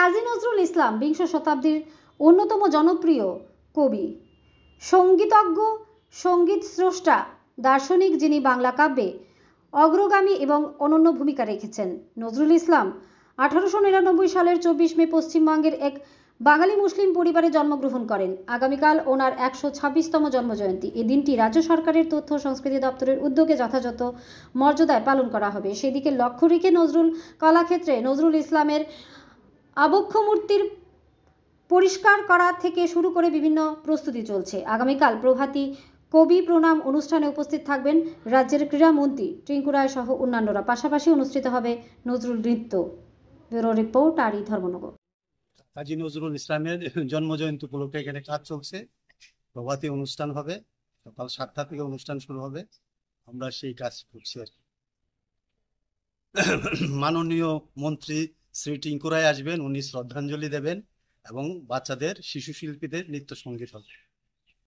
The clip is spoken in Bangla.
কাজী নজরুল ইসলাম বিংশ শতাব্দীর অন্যতম জনপ্রিয় কবি, সঙ্গীতজ্ঞ, সঙ্গীত স্রষ্টা, দার্শনিক, যিনি বাংলা কাব্যে অগ্রগামী এবং অনন্য ভূমিকা রেখেছেন। নজরুল ইসলাম 1899 সালের 24 মে পশ্চিমবঙ্গের এক বাঙালি মুসলিম পরিবারে জন্মগ্রহণ করেন। আগামীকাল ওনার 126তম জন্মজয়ন্তী। এই দিনটি রাজ্য সরকারের তথ্য ও সংস্কৃতি দপ্তরের উদ্যোগে যথাযথ মর্যাদায় পালন করা হবে। সেদিকে লক্ষ্য রেখে নজরুল কলাক্ষেত্রে নজরুল ইসলামের আবক্ষ মূর্তির পরিষ্কার করা থেকে শুরু করে বিভিন্ন প্রস্তুতি চলছে। আগামীকাল প্রভাতী কবি প্রণাম অনুষ্ঠানে উপস্থিত থাকবেন রাজ্যের ক্রীড়ামন্ত্রী টিঙ্কু রায় সহ অন্যান্যরা। পাশাপাশি অনুষ্ঠিত হবে নজরুল নৃত্য। ব্যুরো রিপোর্ট, আরই ধর্মনগর। কাজী নজরুল ইসলামের জন্মজয়ন্তী উপলক্ষে এখানে কাজ চলছে। প্রভাতী অনুষ্ঠান হবে, সকাল 7টা থেকে অনুষ্ঠান শুরু হবে। আমরা সেই কাজ করছি আর কি। মাননীয় মন্ত্রী শ্রী টিঙ্কু রায় আসবেন, উনি শ্রদ্ধাঞ্জলি দেবেন এবং বাচ্চাদের, শিশু শিল্পীদের নৃত্য সঙ্গীত হবে।